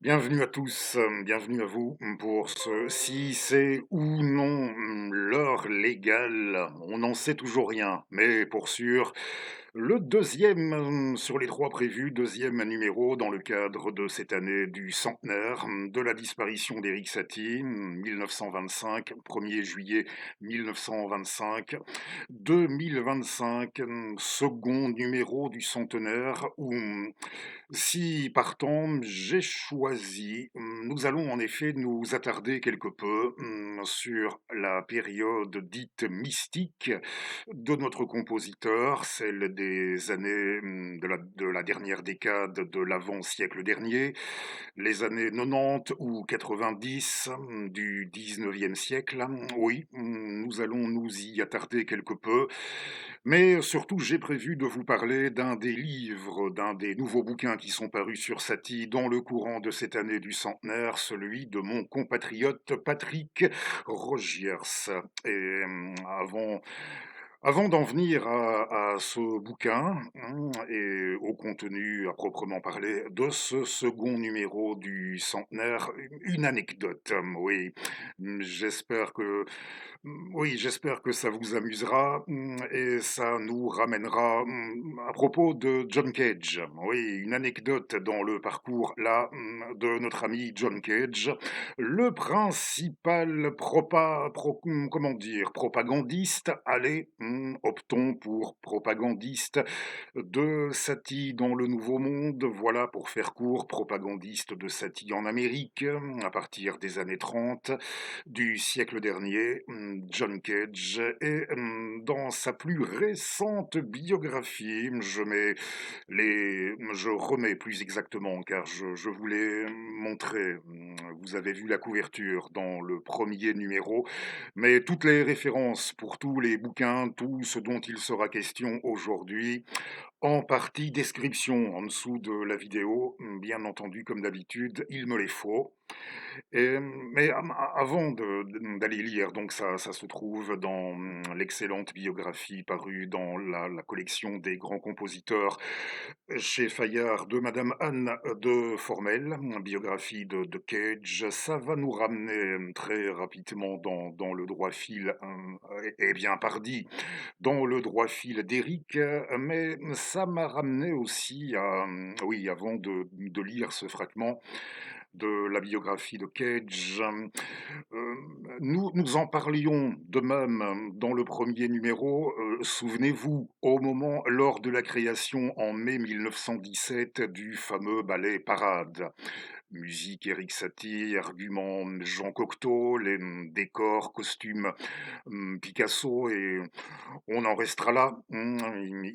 Bienvenue à tous, bienvenue à vous pour ce si c'est ou non l'heure légale. On n'en sait toujours rien, mais pour sûr, le deuxième sur les 3 prévus, deuxième numéro dans le cadre de cette année du centenaire de la disparition d'Éric Satie, 1925, 1er juillet 1925. 2025, second numéro du centenaire où si partant, j'ai choisi, nous allons en effet nous attarder quelque peu, sur la période dite mystique de notre compositeur, celle des années, de la dernière décade de l'avant-siècle dernier, les années 90 ou 90, du 19e siècle. Oui, nous allons nous y attarder quelque peu, mais surtout j'ai prévu de vous parler d'un des livres, d'un des nouveaux bouquins qui sont parus sur Satie dans le courant de cette année du centenaire, celui de mon compatriote Patrick Rogiers. Et avant d'en venir à ce bouquin, et au contenu à proprement parler de ce second numéro du centenaire, une anecdote, oui. J'espère que oui, j'espère que ça vous amusera, et ça nous ramènera, à propos de John Cage. Oui, une anecdote dans le parcours là, de notre ami John Cage, le principal comment dire? Propagandiste, allez, optons pour propagandiste de Satie dans le Nouveau Monde, voilà pour faire court, propagandiste de Satie en Amérique, à partir des années 30 du siècle dernier, John Cage. Et dans sa plus récente biographie, je remets plus exactement, car je voulais montrer, vous avez vu la couverture dans le premier numéro, mais toutes les références pour tous les bouquins, tout ce dont il sera question aujourd'hui, en partie description en dessous de la vidéo, bien entendu, comme d'habitude, il me les faut. Mais avant d'aller lire, donc ça se trouve dans l'excellente biographie parue dans la collection des grands compositeurs chez Fayard de Madame Anne de Formel, biographie de Cage. Ça va nous ramener très rapidement dans le droit fil, et bien pardi, dans le droit fil d'Éric, mais ça m'a ramené aussi à, oui, avant de lire ce fragment de la biographie de Cage, nous en parlions de même dans le premier numéro, souvenez-vous, au moment, lors de la création en mai 1917 du fameux ballet Parade. Musique Erik Satie, argument Jean Cocteau, les décors, costumes Picasso, et on en restera là,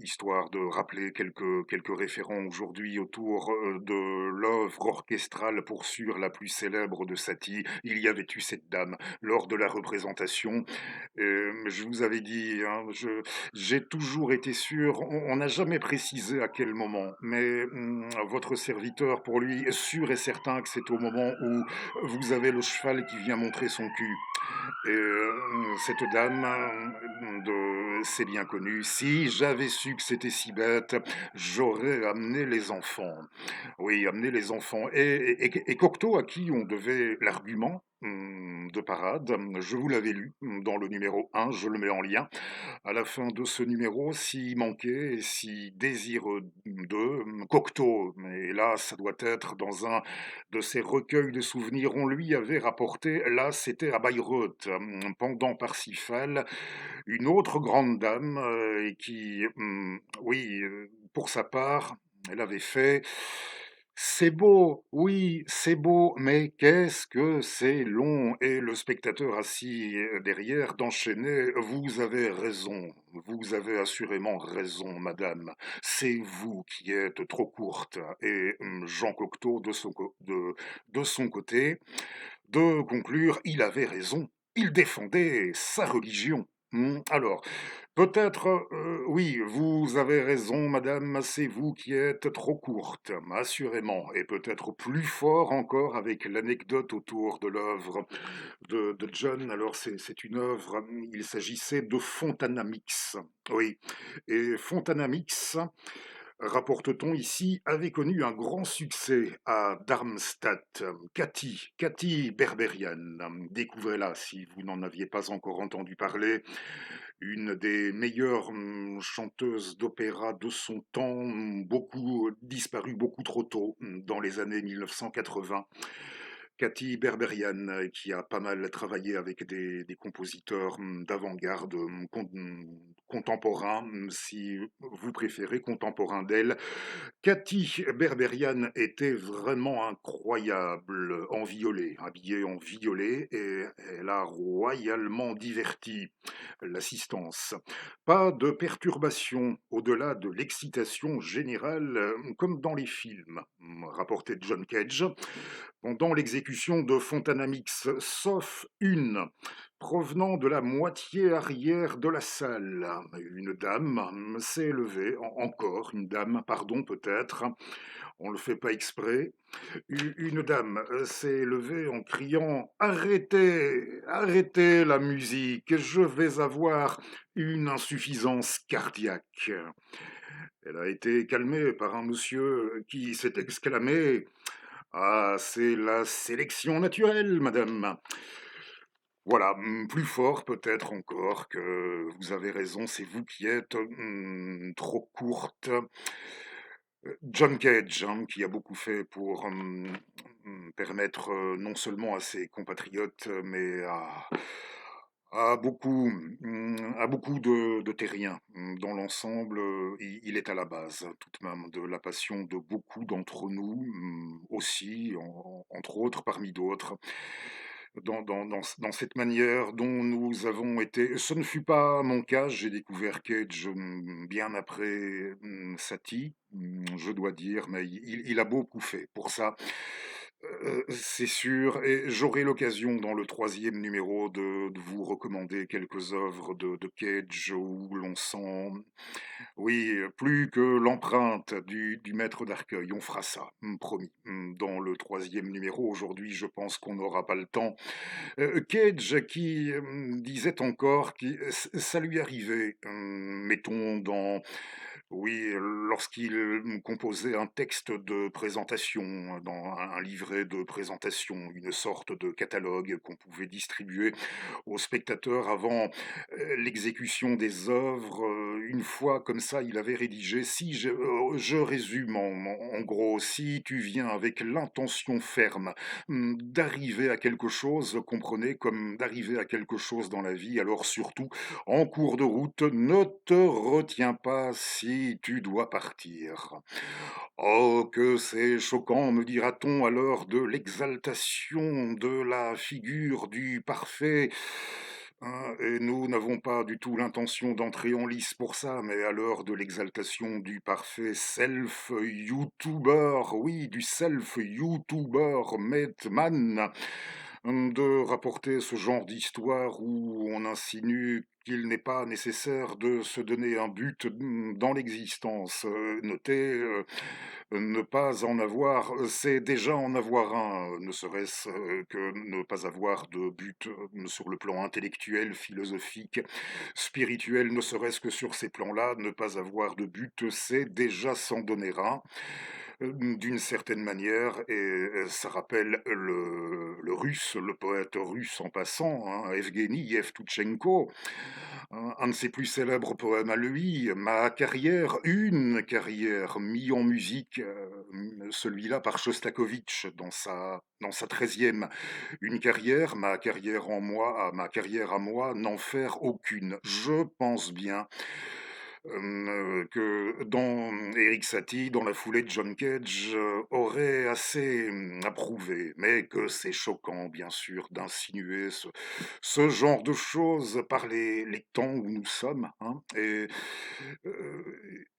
histoire de rappeler quelques référents aujourd'hui autour de l'œuvre orchestrale pour sûr la plus célèbre de Satie. Il y avait eu cette dame lors de la représentation. Je vous avais dit, j'ai toujours été sûr, on n'a jamais précisé à quel moment, mais votre serviteur, pour lui, est sûr et certain que c'est au moment où vous avez le cheval qui vient montrer son cul. Cette dame, c'est bien connu, si j'avais su que c'était si bête, j'aurais amené les enfants. Oui, amener les enfants. Et Cocteau, à qui on devait l'argument de Parade, je vous l'avais lu dans le numéro 1, je le mets en lien. À la fin de ce numéro, s'il manquait et si désireux de Cocteau, mais là, ça doit être dans un de ses recueils de souvenirs, on lui avait rapporté, là, c'était à Bayreuth, pendant Parsifal, une autre grande dame et qui, oui, pour sa part, elle avait fait c'est beau, oui, c'est beau, mais qu'est-ce que c'est long! Et le spectateur assis derrière d'enchaîner, vous avez raison, vous avez assurément raison, madame. C'est vous qui êtes trop courte. Et Jean Cocteau, de son côté, de conclure, il avait raison. Il défendait sa religion. Alors, peut-être, oui, vous avez raison, madame, c'est vous qui êtes trop courte, assurément, et peut-être plus fort encore avec l'anecdote autour de l'œuvre de John. Alors, c'est une œuvre, il s'agissait de Fontanamix. Oui, et Fontanamix, Rapporte-t-on ici, avait connu un grand succès à Darmstadt. Cathy Berberian. Découvrez-la si vous n'en aviez pas encore entendu parler. Une des meilleures chanteuses d'opéra de son temps, beaucoup disparue beaucoup trop tôt, dans les années 1980. Cathy Berberian, qui a pas mal travaillé avec des compositeurs d'avant-garde, contemporains, si vous préférez, contemporains d'elle. Cathy Berberian était vraiment incroyable en violet, habillée en violet, et elle a royalement diverti l'assistance. Pas de perturbation au-delà de l'excitation générale, comme dans les films, rapportait John Cage, pendant l'exécution de Fontana Mix, sauf une provenant de la moitié arrière de la salle. Une dame s'est levée, encore une dame, pardon peut-être, on ne le fait pas exprès. Une dame s'est levée en criant: Arrêtez, arrêtez la musique, je vais avoir une insuffisance cardiaque. Elle a été calmée par un monsieur qui s'est exclamé: Ah, c'est la sélection naturelle, madame. Voilà, plus fort peut-être encore que vous avez raison, c'est vous qui êtes trop courte. John Cage, hein, qui a beaucoup fait pour permettre non seulement à ses compatriotes, mais à beaucoup de terriens. Dans l'ensemble, il est à la base, tout de même, de la passion de beaucoup d'entre nous, aussi, entre autres, parmi d'autres, dans cette manière dont nous avons été. Ce ne fut pas mon cas, j'ai découvert Cage bien après Satie, je dois dire, mais il a beaucoup fait pour ça. C'est sûr, et j'aurai l'occasion dans le troisième numéro de vous recommander quelques œuvres de Cage où l'on sent, oui, plus que l'empreinte du maître d'Arcueil. On fera ça, promis, dans le troisième numéro. Aujourd'hui, je pense qu'on n'aura pas le temps. Cage qui disait encore que ça lui arrivait, mettons dans oui, lorsqu'il composait un texte de présentation, dans un livret de présentation, une sorte de catalogue qu'on pouvait distribuer aux spectateurs avant l'exécution des œuvres. Une fois comme ça, il avait rédigé, si je résume en gros, si tu viens avec l'intention ferme d'arriver à quelque chose, comprenez, comme d'arriver à quelque chose dans la vie, alors surtout en cours de route, ne te retiens pas si tu dois partir. Oh, que c'est choquant, me dira-t-on, à l'heure de l'exaltation de la figure du parfait. Hein, et nous n'avons pas du tout l'intention d'entrer en lice pour ça, mais à l'heure de l'exaltation du parfait self-YouTuber, oui, du self-YouTuber Medman, de rapporter ce genre d'histoire où on insinue qu'il n'est pas nécessaire de se donner un but dans l'existence. Notez, ne pas en avoir, c'est déjà en avoir un, ne serait-ce que ne pas avoir de but sur le plan intellectuel, philosophique, spirituel, ne serait-ce que sur ces plans-là, ne pas avoir de but, c'est déjà s'en donner un d'une certaine manière, et ça rappelle le russe, le poète russe en passant, hein, Evgeny Yevtuchenko, un de ses plus célèbres poèmes à lui, Ma carrière, une carrière mise en musique, celui-là par Shostakovich dans sa 13e. Une carrière, ma carrière à moi, n'en faire aucune. Je pense bien que dans Eric Satie, dans la foulée de John Cage, aurait assez approuvé, mais que c'est choquant, bien sûr, d'insinuer ce genre de choses par les temps où nous sommes. Hein. Et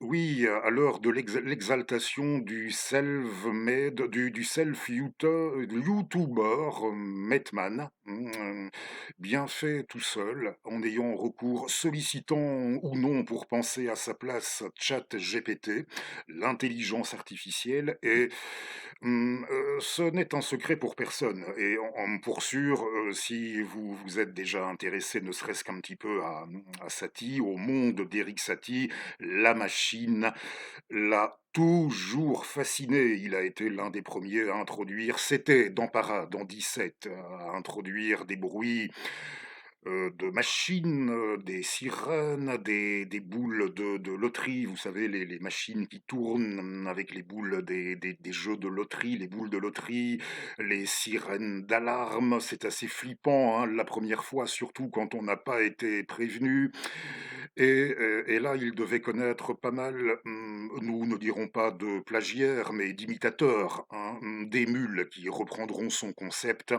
oui, à l'heure de l'exaltation du self-made, du self-YouTuber, Metman, Mmh, bien fait tout seul, en ayant recours, sollicitant ou non pour penser à sa place, ChatGPT, l'intelligence artificielle et ce n'est un secret pour personne et pour sûr, si vous vous êtes déjà intéressé ne serait-ce qu'un petit peu à Satie, au monde d'Éric Satie, la machine l'a toujours fasciné. Il a été l'un des premiers à introduire, c'était dans Parade en 17, à introduire des bruits, de machines, des sirènes, des boules de loterie. Vous savez, les machines qui tournent, avec les boules des jeux de loterie, les boules de loterie, les sirènes d'alarme. C'est assez flippant, hein, la première fois, surtout quand on n'a pas été prévenu. Et là, il devait connaître pas mal, nous ne dirons pas de plagiaires, mais d'imitateurs, hein, d'émules qui reprendront son concept.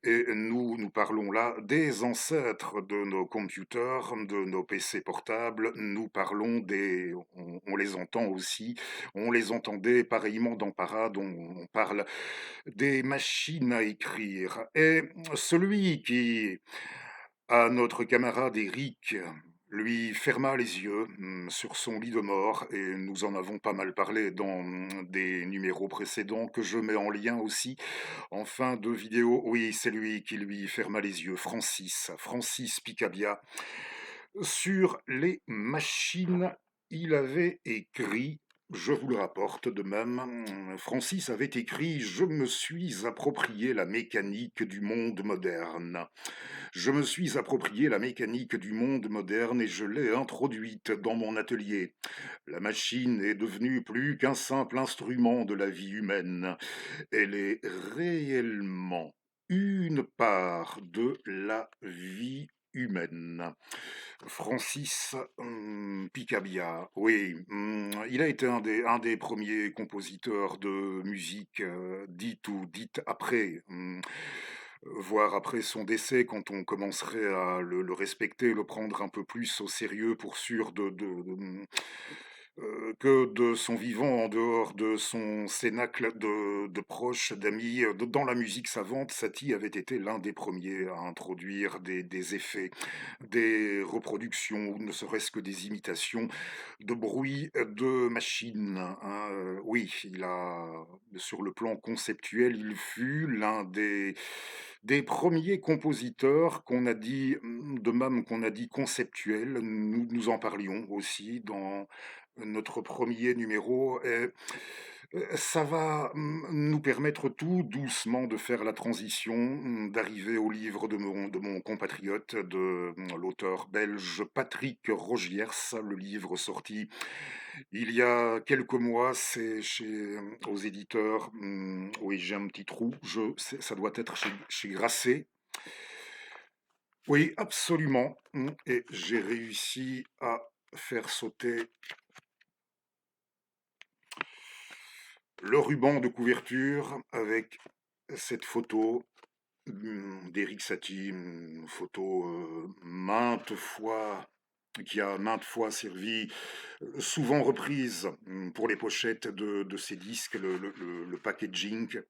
Et nous parlons là des ancêtres de nos computers, de nos PC portables. Nous parlons on les entend aussi, on les entendait pareillement dans Parade, on parle des machines à écrire. Et celui qui à notre camarade Eric, lui ferma les yeux sur son lit de mort, et nous en avons pas mal parlé dans des numéros précédents que je mets en lien aussi en fin de vidéo. Oui, c'est lui qui lui ferma les yeux, Francis Picabia. Sur les machines, il avait écrit, je vous le rapporte de même, Francis avait écrit: «Je me suis approprié la mécanique du monde moderne. Je me suis approprié la mécanique du monde moderne et je l'ai introduite dans mon atelier. La machine est devenue plus qu'un simple instrument de la vie humaine. Elle est réellement une part de la vie humaine.» Francis Picabia, oui, il a été un des premiers compositeurs de musique dite ou dite après, voire après son décès, quand on commencerait à le respecter, le prendre un peu plus au sérieux pour sûr que de son vivant, en dehors de son cénacle de proches, d'amis. Dans la musique savante, Satie avait été l'un des premiers à introduire des effets, des reproductions, ou ne serait-ce que des imitations de bruits de machines, hein. Oui, sur le plan conceptuel, il fut l'un des premiers compositeurs qu'on a dit, de même qu'on a dit conceptuels. Nous en parlions aussi dans notre premier numéro. Et ça va nous permettre tout doucement de faire la transition, d'arriver au livre de mon compatriote, de l'auteur belge Patrick Rogiers, le livre sorti il y a quelques mois, c'est aux éditeurs, oui, j'ai un petit trou, ça doit être chez Grasset. Oui, absolument, et j'ai réussi à faire sauter le ruban de couverture avec cette photo d'Éric Satie, une photo qui a maintes fois servi, souvent reprise pour les pochettes de ses disques, le packaging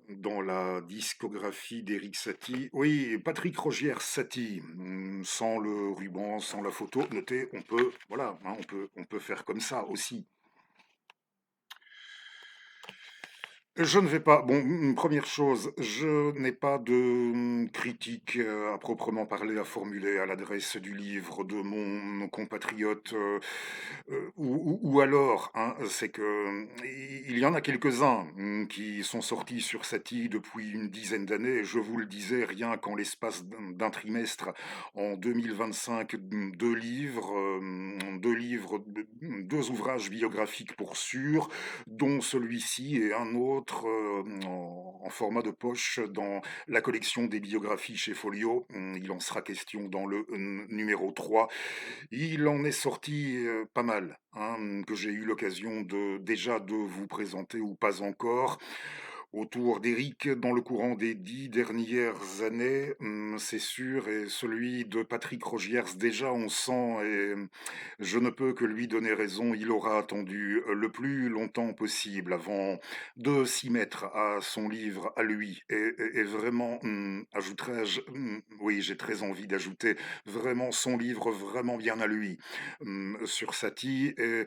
dans la discographie d'Éric Satie. Oui, Patrick Rogier Satie, sans le ruban, sans la photo. Notez, on peut, voilà, hein, on peut faire comme ça aussi. Je ne vais pas. Bon, première chose, je n'ai pas de critique à proprement parler à formuler à l'adresse du livre de mon compatriote, ou alors, hein, c'est que il y en a quelques-uns qui sont sortis sur Satie depuis une dizaine d'années. Je vous le disais, rien qu'en l'espace d'un trimestre, en 2025, deux ouvrages biographiques pour sûr, dont celui-ci et un autre en format de poche dans la collection des biographies chez Folio. Il en sera question dans le numéro 3. Il en est sorti pas mal, hein, que j'ai eu l'occasion déjà de vous présenter ou pas encore. autour d'Éric dans le courant des 10 dernières années, c'est sûr et celui de Patrick Rogiers déjà on sent et je ne peux que lui donner raison, il aura attendu, le plus longtemps possible avant de s'y mettre à son livre à lui et vraiment, ajouterais-je, oui, j'ai très envie d'ajouter vraiment son livre vraiment bien à lui, sur Satie et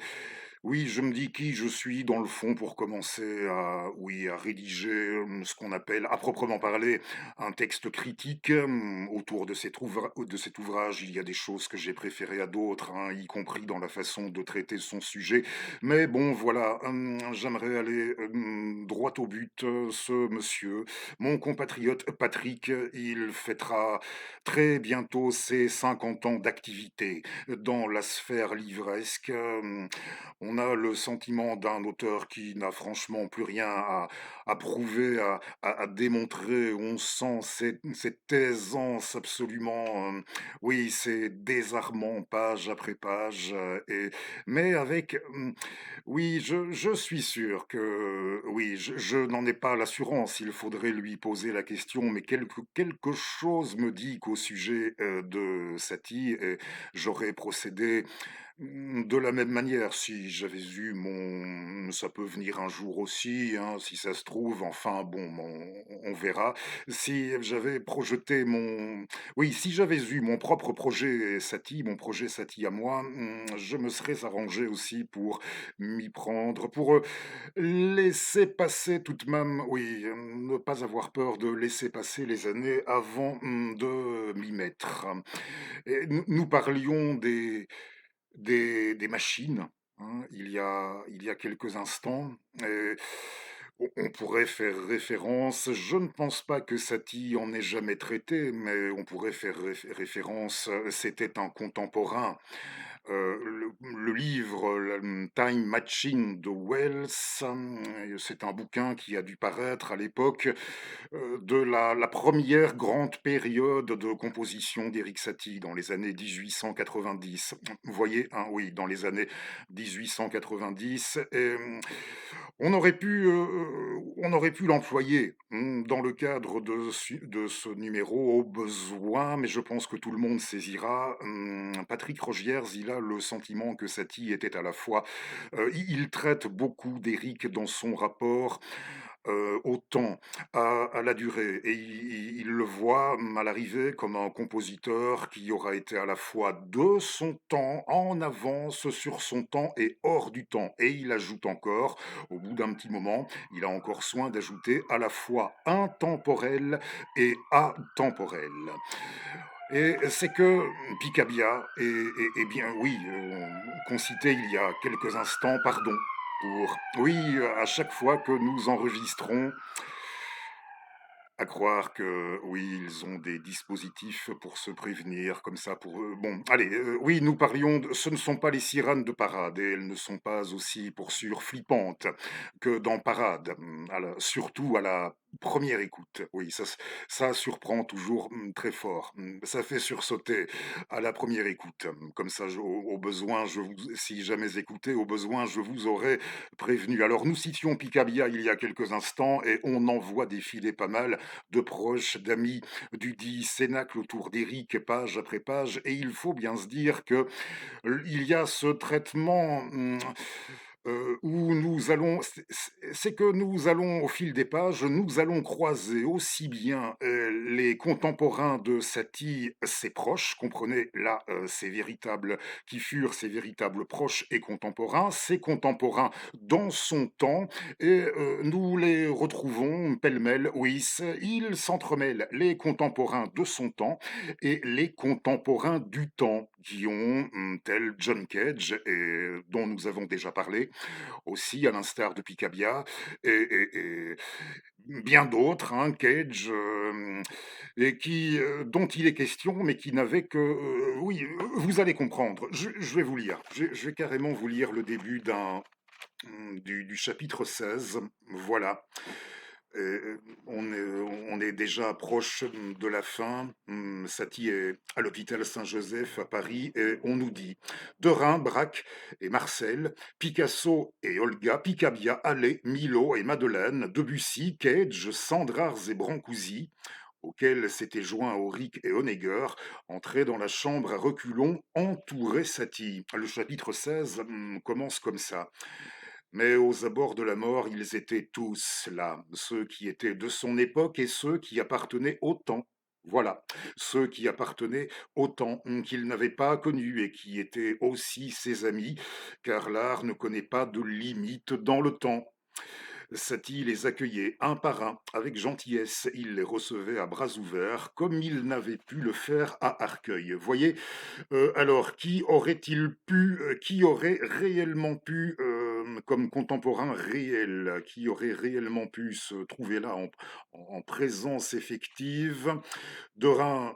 oui, je me dis qui je suis dans le fond pour commencer à, oui, à rédiger ce qu'on appelle, à proprement parler, un texte critique autour de cet ouvrage. Il y a des choses que j'ai préférées à d'autres, hein, y compris dans la façon de traiter son sujet. Mais bon, voilà, j'aimerais aller droit au but. Ce monsieur, mon compatriote Patrick, il fêtera très bientôt ses 50 ans d'activité dans la sphère livresque. On a le sentiment d'un auteur qui n'a franchement plus rien à prouver, à démontrer. On sent cette aisance absolument, oui, c'est désarmant page après page, mais avec, oui, je suis sûr que, oui, je n'en ai pas l'assurance. Il faudrait lui poser la question, mais quelque chose me dit qu'au sujet, de Satie, j'aurais procédé de la même manière, si j'avais eu mon ça peut venir un jour aussi, hein, si ça se trouve, enfin bon, on verra. Si j'avais projeté mon oui, si j'avais eu mon propre projet Satie, mon projet Satie à moi, je me serais arrangé aussi pour m'y prendre, pour, laisser passer tout de même oui, ne pas avoir peur de laisser passer les années avant, de m'y mettre. Et nous parlions des machines, hein, il y a quelques instants, et on pourrait faire référence je ne pense pas que Satie en ait jamais traité, mais on pourrait faire référence, c'était un contemporain. Le livre, Time Machine de Wells, c'est un bouquin qui a dû paraître à l'époque, de la 1 grande période de composition d'Éric Satie dans les années 1890. Vous voyez, hein, oui, dans les années 1890 et on aurait pu l'employer, dans le cadre de ce numéro au besoin, mais je pense que tout le monde saisira, Patrick Rogiers, il a le sentiment que Satie était à la fois, il traite beaucoup d'Éric dans son rapport au temps, à la durée. Et il le voit à l'arrivée comme un compositeur qui aura été à la fois de son temps, en avance sur son temps et hors du temps. Et il ajoute encore, au bout d'un petit moment, il a encore soin d'ajouter à la fois intemporel et atemporel. Et c'est que Picabia, et bien oui, qu'on citait il y a quelques instants, pardon, pour oui, à chaque fois que nous enregistrons, à croire que oui, ils ont des dispositifs pour se prévenir comme ça pour eux. Bon, allez, oui, nous parlions de ce ne sont pas les sirènes de Parade et elles ne sont pas aussi pour sûr flippantes que dans Parade, surtout à la première écoute. Oui, ça surprend toujours, très fort, ça fait sursauter à la première écoute, comme ça je au besoin je vous si jamais écouté, au besoin je vous aurais prévenu. Alors nous citions Picabia il y a quelques instants et on en voit défiler pas mal de proches, d'amis du dit cénacle autour d'Éric, page après page, et il faut bien se dire que il y a ce traitement où nous allons, c'est que nous allons, au fil des pages, nous allons croiser aussi bien les contemporains de Satie, ses proches, comprenez là, qui furent ses véritables proches et contemporains, ses contemporains dans son temps, et nous les retrouvons pêle-mêle, oui, ils s'entremêlent, les contemporains de son temps et les contemporains du temps, qui ont, tel John Cage, et dont nous avons déjà parlé, aussi à l'instar de Picabia, et bien d'autres, hein, Cage, et dont il est question, mais qui n'avait que, oui, vous allez comprendre. Je vais vous lire. Je vais carrément vous lire le début du chapitre 16. Voilà. On est déjà proche de la fin. Satie est à l'hôpital Saint-Joseph à Paris et on nous dit Derain, Braque et Marcel, Picasso et Olga, Picabia, Hallé, Milo et Madeleine, Debussy, Cage, Sandrars et Brancusi, auxquels s'étaient joints Auric et Honegger, entraient dans la chambre à reculons, entouraient Satie. Le chapitre 16 commence comme ça. Mais aux abords de la mort, ils étaient tous là, ceux qui étaient de son époque et ceux qui appartenaient au temps. Voilà, ceux qui appartenaient au temps qu'il n'avait pas connu et qui étaient aussi ses amis, car l'art ne connaît pas de limite dans le temps. Satie les accueillait un par un avec gentillesse, il les recevait à bras ouverts, comme il n'avait pu le faire à Arcueil. Voyez, alors, qui aurait réellement pu, comme contemporain réel, qui aurait réellement pu se trouver là en présence effective? Derain,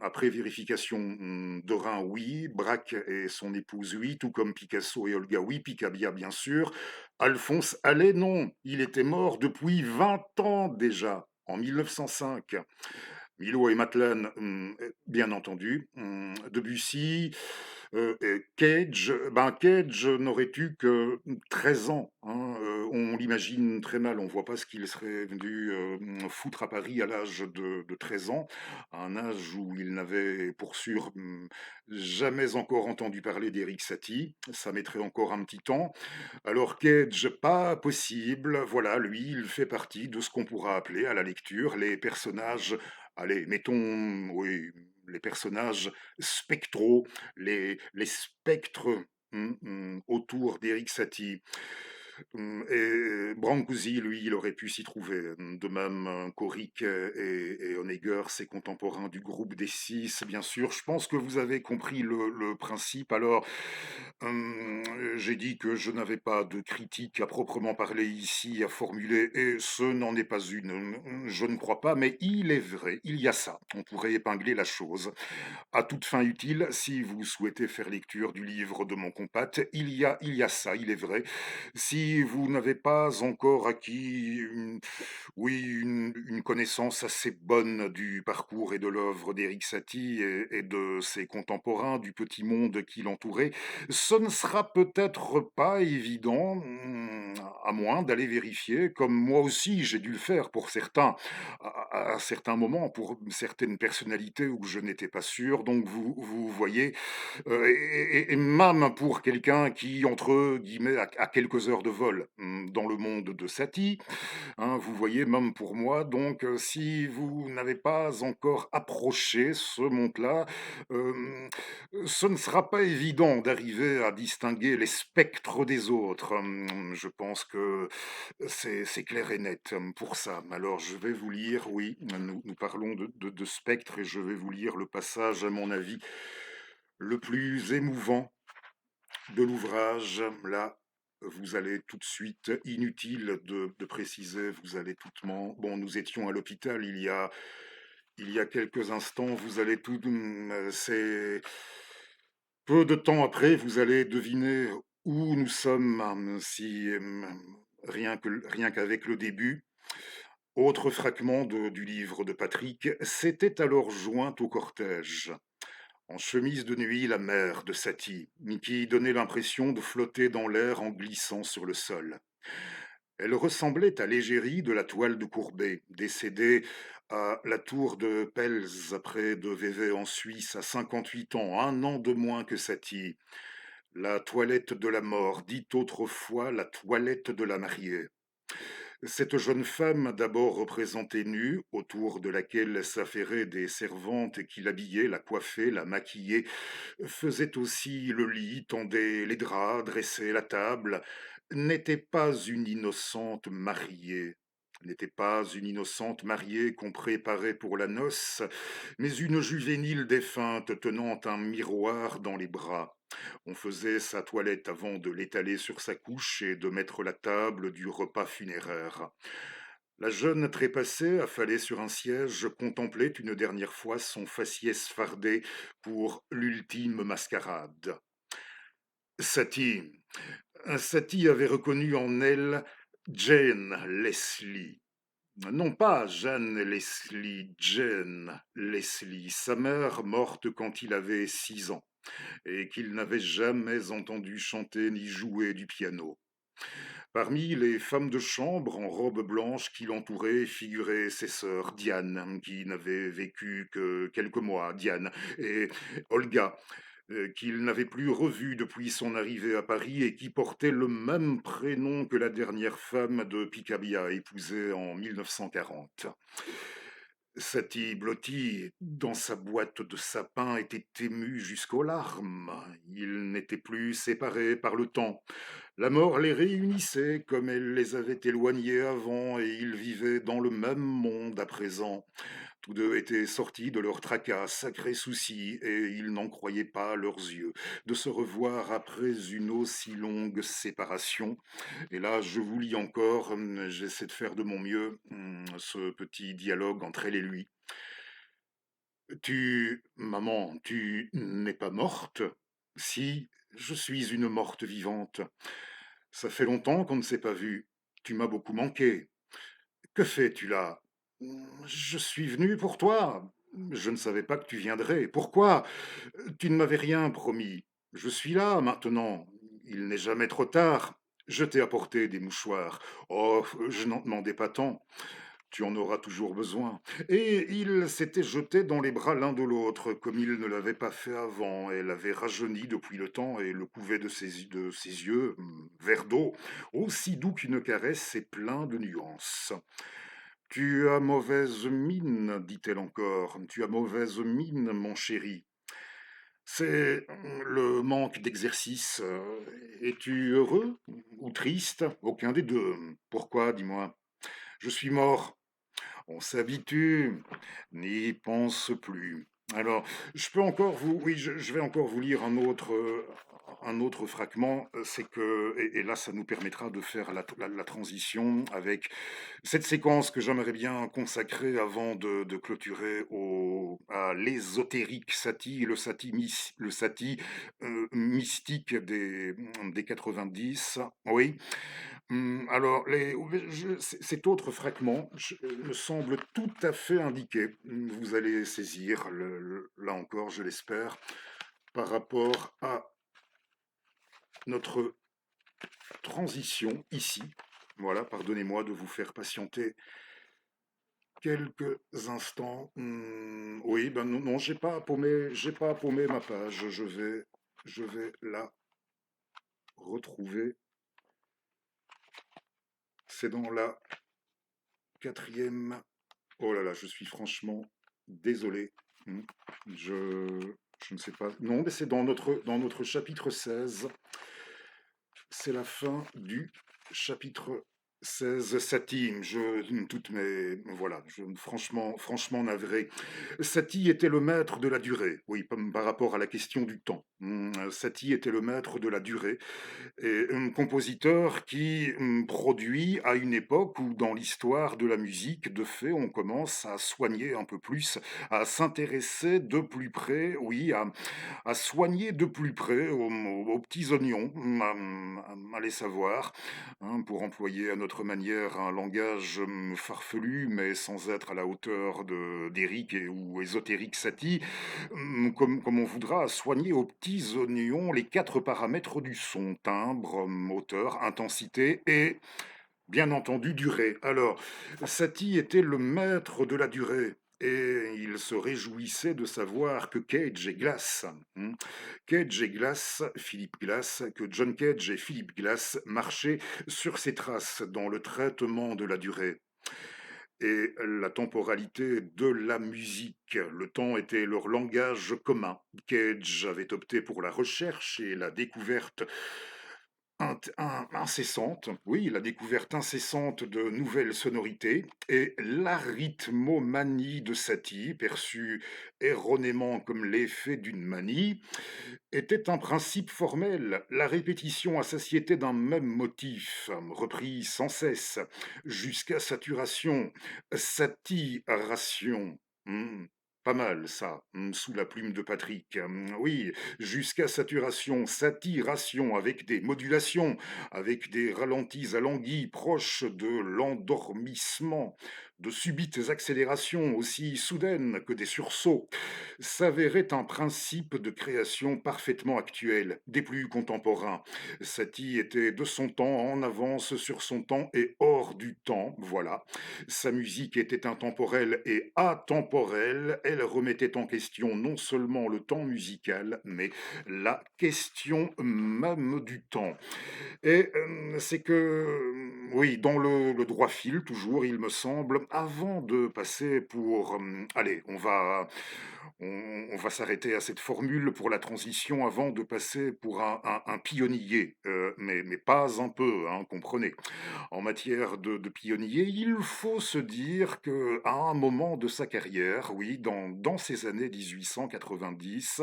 après vérification, Derain, oui. Braque et son épouse, oui. Tout comme Picasso et Olga, oui. Picabia, bien sûr. Alphonse Allais, non. Il était mort depuis 20 ans déjà, en 1905. Milo et Madeleine, bien entendu. Debussy, et Cage n'aurait eu que 13 ans, hein, on l'imagine très mal, on voit pas ce qu'il serait venu, foutre à Paris à l'âge de 13 ans, à un âge où il n'avait pour sûr, jamais encore entendu parler d'Éric Satie. Ça mettrait encore un petit temps. Alors Cage, pas possible. Voilà, lui, il fait partie de ce qu'on pourra appeler à la lecture les personnages, allez, mettons, oui, les personnages spectraux, les spectres autour d'Éric Satie. Et Brancusi, lui, il aurait pu s'y trouver. De même qu'Auric et Honegger, ses contemporains du groupe des Six, bien sûr. Je pense que vous avez compris le principe. Alors, j'ai dit que je n'avais pas de critique à proprement parler ici à formuler, et ce n'en est pas une. Je ne crois pas, mais il est vrai, il y a ça. On pourrait épingler la chose. À toute fin utile, si vous souhaitez faire lecture du livre de mon compat, il y a ça, il est vrai. Si vous n'avez pas encore acquis une connaissance assez bonne du parcours et de l'œuvre d'Éric Satie et de ses contemporains, du petit monde qui l'entourait, ce ne sera peut-être pas évident, à moins d'aller vérifier, comme moi aussi j'ai dû le faire pour certains, à certains moments, pour certaines personnalités où je n'étais pas sûr. Donc vous voyez, et même pour quelqu'un qui, entre guillemets, a quelques heures de vol dans le monde de Satie, hein, vous voyez, même pour moi. Donc, si vous n'avez pas encore approché ce monde-là, euh, ce ne sera pas évident d'arriver à distinguer les spectres des autres. Je pense que c'est clair et net pour ça. Alors, je vais vous lire, oui, nous parlons de spectres et je vais vous lire le passage, à mon avis, le plus émouvant de l'ouvrage. Là, vous allez tout de suite, inutile de préciser, vous allez bon, nous étions à l'hôpital il y a quelques instants, vous allez tout, c'est peu de temps après, vous allez deviner où nous sommes, si, rien qu'avec le début. Autre fragment du livre de Patrick, s'était alors jointe au cortège. En chemise de nuit, la mère de Satie, qui donnait l'impression de flotter dans l'air en glissant sur le sol. Elle ressemblait à l'égérie de la toile de Courbet, décédée à la tour de Pels, près de Vevey en Suisse, à 58 ans, un an de moins que Satie. La toilette de la mort, dite autrefois la toilette de la mariée. Cette jeune femme, d'abord représentée nue, autour de laquelle s'affairaient des servantes qui l'habillaient, la coiffaient, la maquillaient, faisait aussi le lit, tendait les draps, dressait la table, n'était pas une innocente mariée. N'était pas une innocente mariée qu'on préparait pour la noce, mais une juvénile défunte tenant un miroir dans les bras. On faisait sa toilette avant de l'étaler sur sa couche et de mettre la table du repas funéraire. La jeune trépassée, affalée sur un siège, contemplait une dernière fois son faciès fardé pour l'ultime mascarade. Satie. Satie avait reconnu en elle Jane Leslie. Non pas Jeanne Leslie, Jane Leslie, sa mère morte quand il avait 6 ans et qu'il n'avait jamais entendu chanter ni jouer du piano. Parmi les femmes de chambre en robe blanche qui l'entouraient figuraient ses sœurs Diane, qui n'avait vécu que quelques mois, Diane, et Olga, qu'il n'avait plus revue depuis son arrivée à Paris et qui portait le même prénom que la dernière femme de Picabia, épousée en 1940. Satie Blotti, dans sa boîte de sapin, était ému jusqu'aux larmes. Ils n'étaient plus séparés par le temps. La mort les réunissait comme elle les avait éloignés avant et ils vivaient dans le même monde à présent. Tous deux étaient sortis de leur tracas, sacrés soucis, et ils n'en croyaient pas à leurs yeux, de se revoir après une aussi longue séparation. Et là, je vous lis encore, j'essaie de faire de mon mieux, ce petit dialogue entre elle et lui. Maman, tu n'es pas morte? Si, je suis une morte vivante. Ça fait longtemps qu'on ne s'est pas vu. Tu m'as beaucoup manqué. Que fais-tu là? Je suis venu pour toi. Je ne savais pas que tu viendrais. Pourquoi? Tu ne m'avais rien promis. Je suis là maintenant. Il n'est jamais trop tard. Je t'ai apporté des mouchoirs. Oh, je n'en demandais pas tant. Tu en auras toujours besoin. Et ils s'étaient jetés dans les bras l'un de l'autre, comme ils ne l'avaient pas fait avant. Elle avait rajeuni depuis le temps et le couvait de ses yeux, vert d'eau, aussi doux qu'une caresse et plein de nuances. Tu as mauvaise mine, dit-elle encore. Tu as mauvaise mine, mon chéri. C'est le manque d'exercice. Es-tu heureux ou triste? Aucun des deux. Pourquoi, dis-moi? Je suis mort. On s'habitue, n'y pense plus. Alors, je peux encore vous, oui, je vais encore vous lire un autre fragment. C'est que, et là, ça nous permettra de faire la transition avec cette séquence que j'aimerais bien consacrer avant de clôturer à l'ésotérique Satie, le Satie mystique des 90. Oui. Alors, cet autre fragment me semble tout à fait indiqué. Vous allez saisir, là encore, je l'espère, par rapport à notre transition ici. Voilà, pardonnez-moi de vous faire patienter quelques instants. Oui, ben non, non, j'ai pas paumé ma page. Je vais la retrouver. C'est dans la quatrième. Oh là là, je suis franchement désolé. Hmm. Je ne sais pas. Non, mais c'est dans notre chapitre 16. C'est la fin du chapitre 16 Satie. Voilà, franchement navré. Satie était le maître de la durée. Oui, par rapport à la question du temps. Satie était le maître de la durée et un compositeur qui produit à une époque où dans l'histoire de la musique, de fait, on commence à soigner un peu plus, à s'intéresser de plus près, oui, à soigner de plus près aux petits oignons, allez savoir, hein, pour employer à notre manière un langage farfelu, mais sans être à la hauteur d'Éric ou ésotérique Satie, comme on voudra soigner aux petits oignons les 4 paramètres du son: timbre, hauteur, intensité et, bien entendu, durée. Alors, Satie était le maître de la durée. Et il se réjouissait de savoir que Cage et Glass, Cage et Glass, Philippe Glass, que John Cage et Philippe Glass marchaient sur ses traces dans le traitement de la durée et la temporalité de la musique. Le temps était leur langage commun. Cage avait opté pour la recherche et la découverte incessante, oui, la découverte incessante de nouvelles sonorités et l'arythmomanie de Satie, perçue erronément comme l'effet d'une manie, était un principe formel, la répétition à satiété d'un même motif, repris sans cesse, jusqu'à saturation, satiration. Pas mal ça, sous la plume de Patrick. Oui, jusqu'à saturation, saturation avec des modulations, avec des ralentis alanguis proches de l'endormissement, de subites accélérations aussi soudaines que des sursauts, s'avérait un principe de création parfaitement actuel, des plus contemporains. Satie était de son temps, en avance sur son temps et hors du temps, voilà. Sa musique était intemporelle et atemporelle. Elle remettait en question non seulement le temps musical, mais la question même du temps. Et c'est que, oui, dans le droit fil, toujours, il me semble, avant de passer pour, allez, on va s'arrêter à cette formule pour la transition avant de passer pour un pionnier, mais pas un peu, hein, comprenez. En matière de pionnier, il faut se dire qu'à un moment de sa carrière, oui, dans ces années 1890,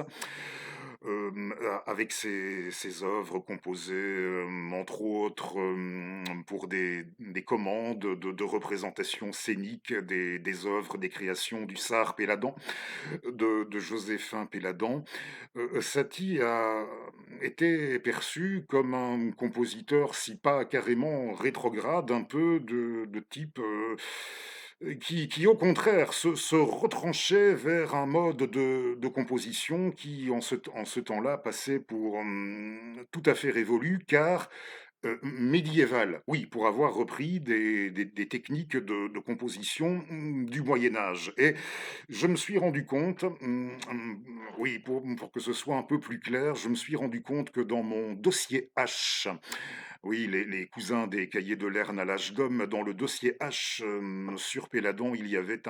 avec ses œuvres composées, entre autres, pour des commandes de représentation scénique des œuvres, des créations du Sar Péladan, de Joséphin Péladan, Satie a été perçu comme un compositeur, si pas carrément rétrograde, un peu de type qui, au contraire, se retranchait vers un mode de composition qui, en ce temps-là, passait pour tout à fait révolu, car médiéval, oui, pour avoir repris des techniques de composition du Moyen Âge. Et je me suis rendu compte, oui, pour que ce soit un peu plus clair, je me suis rendu compte que dans mon dossier H, oui, les cousins des cahiers de Lerne à l'âge d'homme, dans le dossier H sur Péladon, il y avait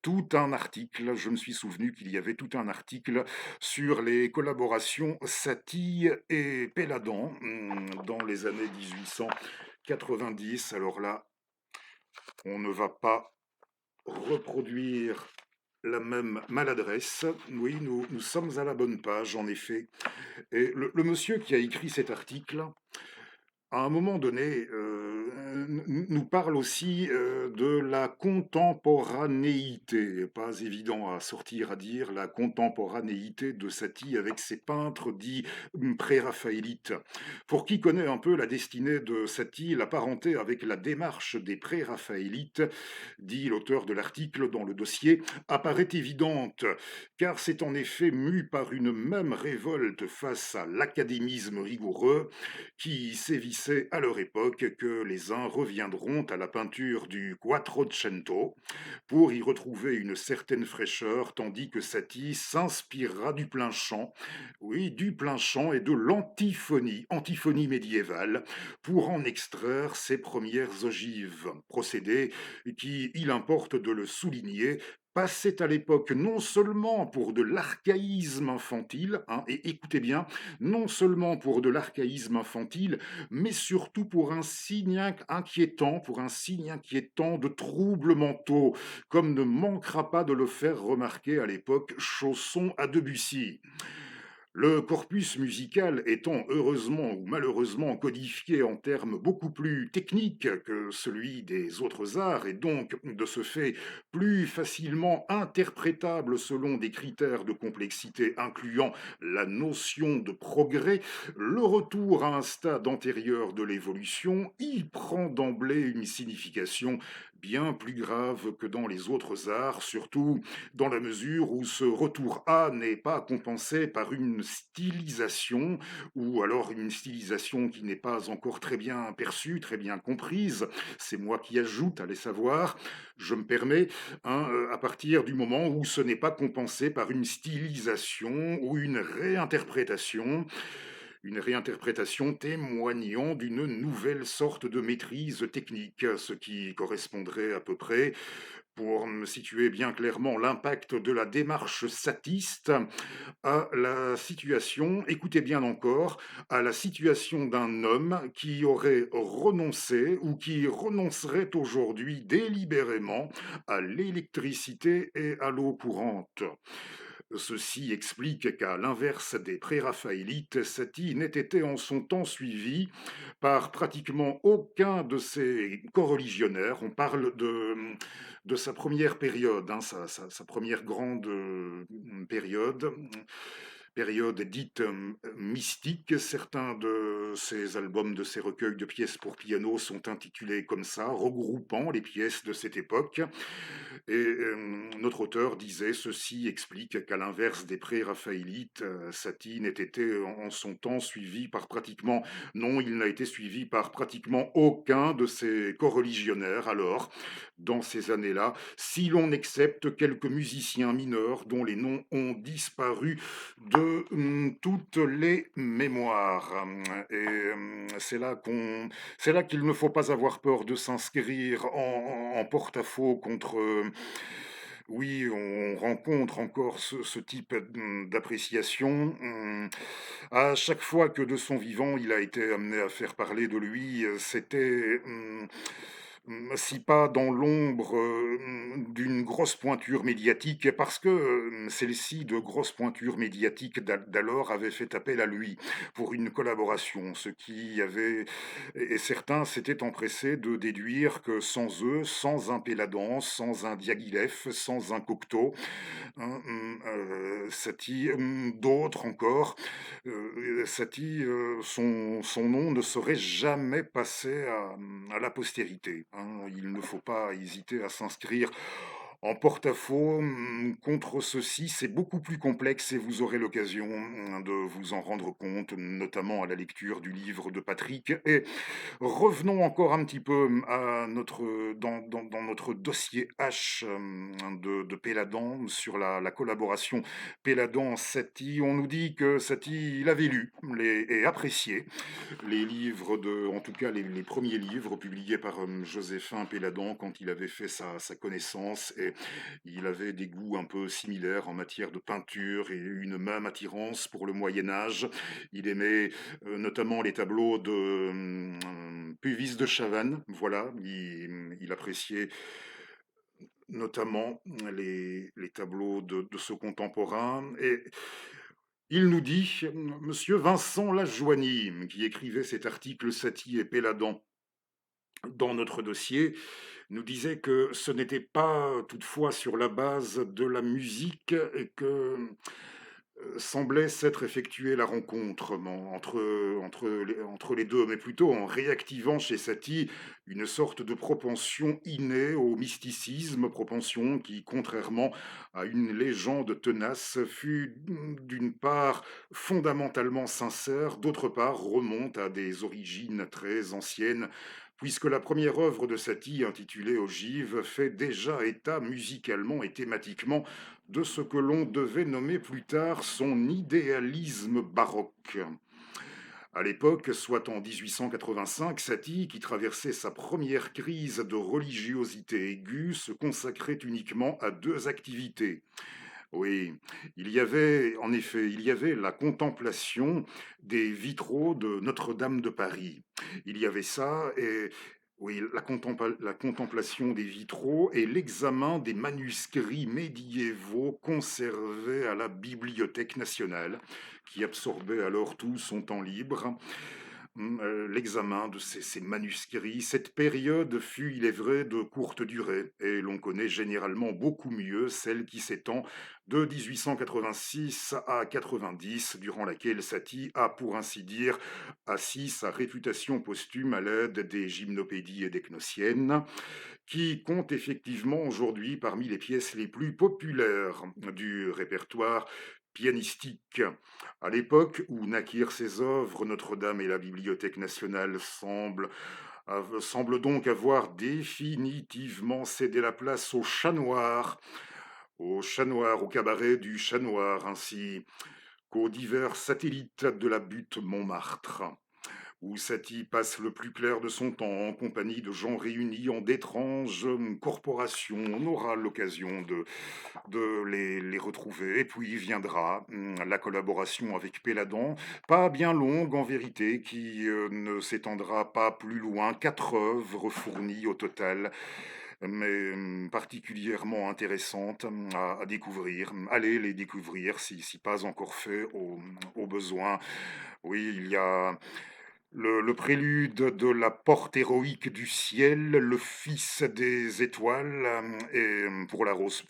tout un article, je me suis souvenu qu'il y avait tout un article sur les collaborations Satie et Péladan dans les années 1890. Alors là, on ne va pas reproduire la même maladresse. Oui, nous sommes à la bonne page, en effet. Et le monsieur qui a écrit cet article, à un moment donné, nous parle aussi de la contemporanéité. Pas évident à sortir à dire, la contemporanéité de Satie avec ses peintres dits pré-raphaélites. Pour qui connaît un peu la destinée de Satie, la parenté avec la démarche des pré-raphaélites, dit l'auteur de l'article dans le dossier, apparaît évidente, car c'est en effet mu par une même révolte face à l'académisme rigoureux qui sévissaient à leur époque, que les uns reviendront à la peinture du Quattrocento pour y retrouver une certaine fraîcheur, tandis que Satie s'inspirera du plein chant, oui, du plein chant et de l'antiphonie, antiphonie médiévale, pour en extraire ses premières ogives. Procédé qui, il importe de le souligner, passait à l'époque non seulement pour de l'archaïsme infantile, hein, et écoutez bien, non seulement pour de l'archaïsme infantile, mais surtout pour un signe inquiétant de troubles mentaux, comme ne manquera pas de le faire remarquer à l'époque Chausson à Debussy. Le corpus musical étant heureusement ou malheureusement codifié en termes beaucoup plus techniques que celui des autres arts et donc de ce fait plus facilement interprétable selon des critères de complexité incluant la notion de progrès, le retour à un stade antérieur de l'évolution y prend d'emblée une signification bien plus grave que dans les autres arts, surtout dans la mesure où ce retour A n'est pas compensé par une stylisation, ou alors une stylisation qui n'est pas encore très bien perçue, très bien comprise. C'est moi qui ajoute, allez savoir, je me permets, hein, à partir du moment où ce n'est pas compensé par une stylisation ou une réinterprétation témoignant d'une nouvelle sorte de maîtrise technique, ce qui correspondrait à peu près, pour me situer bien clairement l'impact de la démarche satiste à la situation, écoutez bien encore, à la situation d'un homme qui aurait renoncé ou qui renoncerait aujourd'hui délibérément à l'électricité et à l'eau courante. Ceci explique qu'à l'inverse des préraphaélites, Satie n'ait été en son temps suivi par pratiquement aucun de ses coreligionnaires. On parle de sa première période, hein, sa première grande période, période dite mystique. Certains de ses albums, de ses recueils de pièces pour piano sont intitulés comme ça, regroupant les pièces de cette époque. Et notre auteur disait: «Ceci explique qu'à l'inverse des pré-raphaélites, Satie n'ait été en son temps suivi par pratiquement non, il n'a été suivi par pratiquement aucun de ses coreligionnaires alors, dans ces années-là, si l'on accepte quelques musiciens mineurs dont les noms ont disparu de, toutes les mémoires». C'est là qu'il ne faut pas avoir peur de s'inscrire en porte-à-faux contre. Oui, on rencontre encore ce type d'appréciation. À chaque fois que de son vivant, il a été amené à faire parler de lui, c'était si pas dans l'ombre d'une grosse pointure médiatique, parce que celle-ci, de grosse pointure médiatique d'alors, avait fait appel à lui pour une collaboration, ce qui avait et certains s'étaient empressés de déduire que sans eux, sans un Péladan, sans un Diaghilev, sans un Cocteau, hein, Satie, d'autres encore, Satie, son nom ne serait jamais passé à la postérité, hein. Il ne faut pas hésiter à s'inscrire en porte-à-faux contre ceci. C'est beaucoup plus complexe et vous aurez l'occasion de vous en rendre compte, notamment à la lecture du livre de Patrick. Et revenons encore un petit peu à dans notre dossier H de Péladan sur la collaboration Péladan-Satie. On nous dit que Satie, il avait lu et apprécié les livres en tout cas les premiers livres publiés par Joséphin Péladan quand il avait fait sa connaissance, et il avait des goûts un peu similaires en matière de peinture et une même attirance pour le Moyen Âge. Il aimait notamment les tableaux de Puvis de Chavannes, voilà, il appréciait notamment les tableaux de ce contemporain. Et il nous dit, monsieur Vincent Lajoigny, qui écrivait cet article Satie et Péladan dans notre dossier, nous disait que ce n'était pas toutefois sur la base de la musique et que semblait s'être effectuée la rencontre entre les deux, mais plutôt en réactivant chez Satie une sorte de propension innée au mysticisme, propension qui, contrairement à une légende tenace, fut d'une part fondamentalement sincère, d'autre part remonte à des origines très anciennes, puisque la première œuvre de Satie, intitulée Ogive, fait déjà état musicalement et thématiquement de ce que l'on devait nommer plus tard son idéalisme baroque. À l'époque, soit en 1885, Satie, qui traversait sa première crise de religiosité aiguë, se consacrait uniquement à deux activités. Oui, en effet, il y avait la contemplation des vitraux de Notre-Dame de Paris. Il y avait ça, et oui, la contemplation des vitraux et l'examen des manuscrits médiévaux conservés à la Bibliothèque nationale, qui absorbait alors tout son temps libre. L'examen de ces manuscrits. Cette période fut, il est vrai, de courte durée, et l'on connaît généralement beaucoup mieux celle qui s'étend de 1886 à 90, durant laquelle Satie a, pour ainsi dire, assis sa réputation posthume à l'aide des gymnopédies et des Cnosiennes, qui comptent effectivement aujourd'hui parmi les pièces les plus populaires du répertoire pianistique. À l'époque où naquirent ces œuvres, Notre-Dame et la Bibliothèque nationale semblent donc avoir définitivement cédé la place au chat noir, au cabaret du chat noir, ainsi qu'aux divers satellites de la butte Montmartre, où Satie passe le plus clair de son temps en compagnie de gens réunis en d'étranges corporations. On aura l'occasion de les retrouver. Et puis viendra la collaboration avec Péladan, pas bien longue en vérité, qui ne s'étendra pas plus loin, 4 œuvres fournies au total mais particulièrement intéressantes à découvrir. Allez les découvrir si pas encore fait au besoin. Oui, il y a le prélude de la porte héroïque du ciel, le fils des étoiles, pour la rose,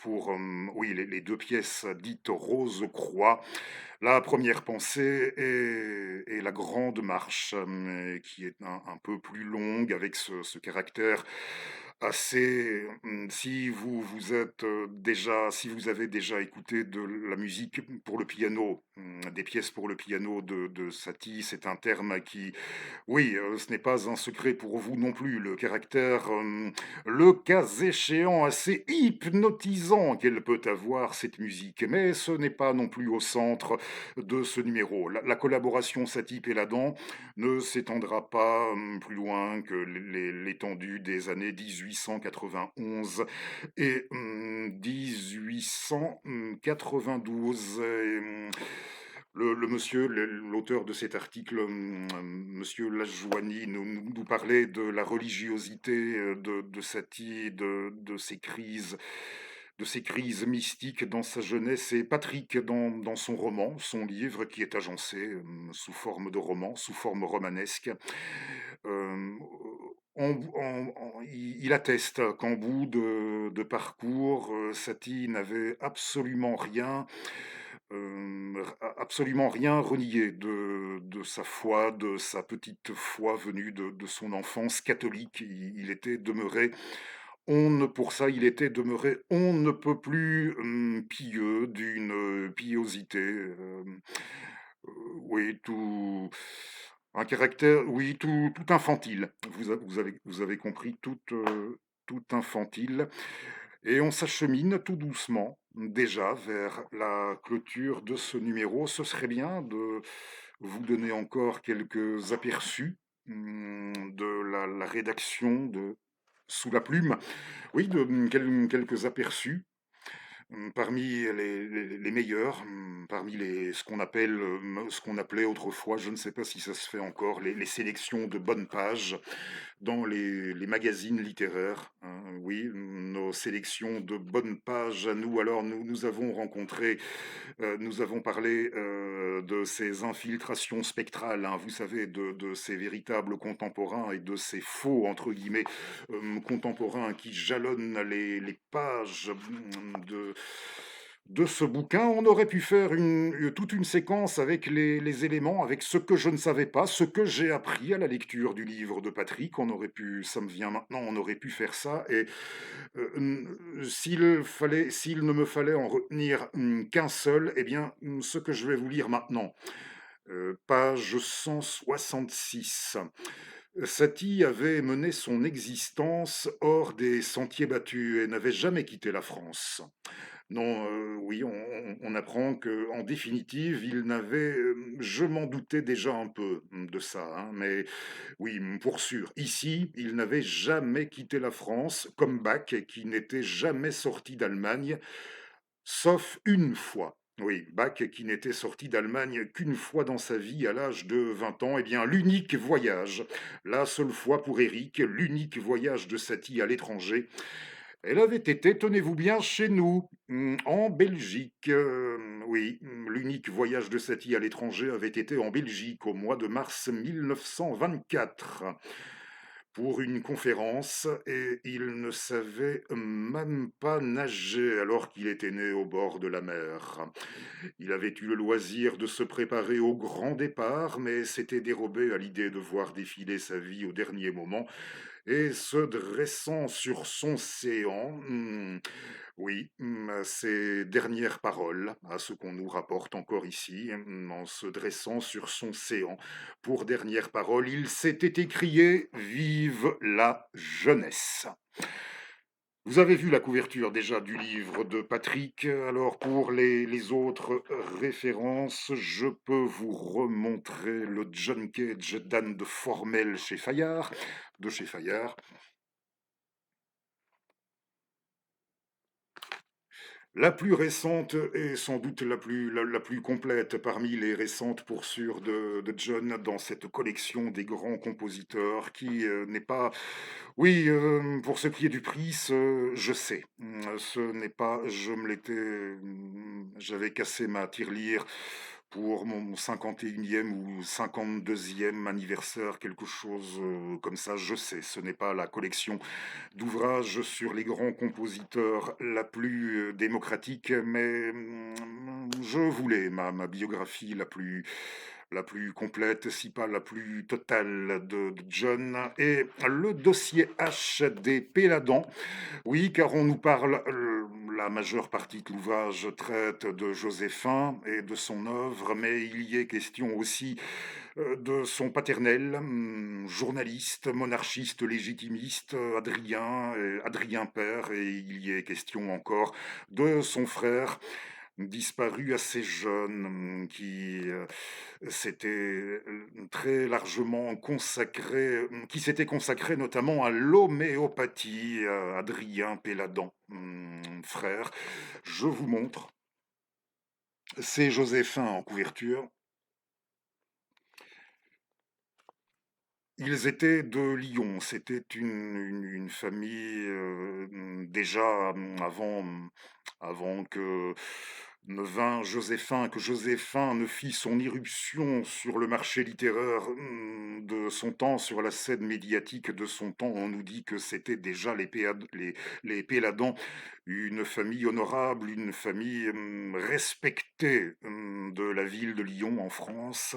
oui, les 2 pièces dites Rose-Croix. La première pensée et la grande marche, qui est un peu plus longue avec ce caractère assez, si vous avez déjà écouté de la musique pour le piano, des pièces pour le piano de Satie, c'est un terme qui oui, ce n'est pas un secret pour vous non plus, le caractère, le cas échéant assez hypnotisant qu'elle peut avoir cette musique. Mais ce n'est pas non plus au centre de ce numéro. La collaboration Satie-Péladan ne s'étendra pas, plus loin que l'étendue des années 1891 et 1892 et le monsieur, l'auteur de cet article, monsieur Lajoigny, nous parlait de la religiosité de Satie, de ses crises mystiques dans sa jeunesse. Et Patrick, dans son roman, son livre qui est agencé sous forme de roman, sous forme romanesque, euh, il atteste qu'en bout de parcours, Satie n'avait absolument rien renié de sa foi, de sa petite foi venue de son enfance catholique. Il était demeuré, pour ça, il était demeuré on ne peut plus pieux, d'une piosité, oui, un caractère, oui, tout infantile. Vous avez compris, tout infantile. Et on s'achemine tout doucement, déjà, vers la clôture de ce numéro. Ce serait bien de vous donner encore quelques aperçus de la rédaction de Sous la plume. Oui, quelques aperçus. Parmi les meilleurs, parmi ce qu'on appelait autrefois, je ne sais pas si ça se fait encore, les sélections de bonnes pages dans les magazines littéraires, hein. Oui, nos sélections de bonnes pages à nous. Alors, nous avons rencontré, nous avons parlé de ces infiltrations spectrales, hein, vous savez, de ces véritables contemporains et de ces faux, entre guillemets, contemporains qui jalonnent les pages de ce bouquin. On aurait pu faire toute une séquence avec les éléments, avec ce que je ne savais pas, ce que j'ai appris à la lecture du livre de Patrick. On aurait pu, ça me vient maintenant, on aurait pu faire ça. Et s'il ne me fallait en retenir qu'un seul, eh bien, ce que je vais vous lire maintenant. Page 166. Satie avait mené son existence hors des sentiers battus et n'avait jamais quitté la France. Non, oui, on apprend que, en définitive, il n'avait, je m'en doutais déjà un peu de ça, hein, mais oui, pour sûr. Ici, il n'avait jamais quitté la France, comme Bach, qui n'était jamais sorti d'Allemagne, sauf une fois. Oui, Bach, qui n'était sorti d'Allemagne qu'une fois dans sa vie à l'âge de 20 ans, eh bien, l'unique voyage, la seule fois pour Éric, l'unique voyage de Satie à l'étranger, elle avait été, tenez-vous bien, chez nous, en Belgique. Oui, l'unique voyage de Satie à l'étranger avait été en Belgique au mois de mars 1924 pour une conférence et il ne savait même pas nager alors qu'il était né au bord de la mer. Il avait eu le loisir de se préparer au grand départ, mais s'était dérobé à l'idée de voir défiler sa vie au dernier moment et se dressant sur son séant, oui, ses dernières paroles, à ce qu'on nous rapporte encore ici, en se dressant sur son séant, pour dernière parole, il s'était écrié: Vive la jeunesse! Vous avez vu la couverture déjà du livre de Patrick. Alors pour les autres références, je peux vous remontrer le John Cage d'Anne de Formel chez Fayard, de chez Fayard. La plus récente et sans doute la plus complète parmi les récentes pour sûr de John dans cette collection des grands compositeurs qui, n'est pas oui, pour ce qui est du prix, je sais. Ce n'est pas je me l'étais, j'avais cassé ma tirelire pour mon 51e ou 52e anniversaire, quelque chose, comme ça, je sais. Ce n'est pas la collection d'ouvrages sur les grands compositeurs la plus démocratique, mais je voulais ma biographie la plus complète, si pas la plus totale de John, et le dossier H des Péladans. Oui, car on nous parle, la majeure partie de l'ouvrage traite de Joséphin et de son œuvre, mais il y est question aussi de son paternel, journaliste, monarchiste, légitimiste, Adrien père, et il y est question encore de son frère, disparu assez jeune, qui s'était très largement consacré, qui s'était consacré notamment à l'homéopathie, Adrien Péladan, frère. Je vous montre, c'est Joséphin en couverture. Ils étaient de Lyon. C'était une famille, déjà, avant que Joséphin ne fît son irruption sur le marché littéraire, de son temps, sur la scène médiatique de son temps. On nous dit que c'était déjà les Péladans, une famille honorable, une famille, respectée, de la ville de Lyon en France,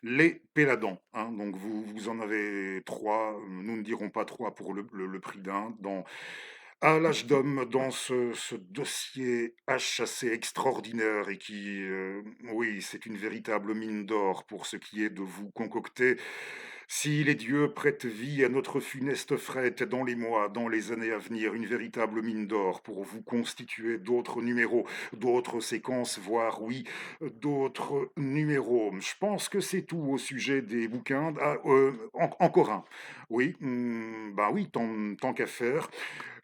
les Péladans, hein. Donc vous en avez trois. Nous ne dirons pas trois pour le prix d'un. À l'âge d'homme, dans ce dossier H assez extraordinaire et qui, oui, c'est une véritable mine d'or pour ce qui est de vous concocter, si les dieux prêtent vie à notre funeste frette dans les mois, dans les années à venir, une véritable mine d'or pour vous constituer d'autres numéros, d'autres séquences, voire, oui, d'autres numéros. Je pense que c'est tout au sujet des bouquins. Ah, encore un. Oui, bah oui, tant qu'à faire.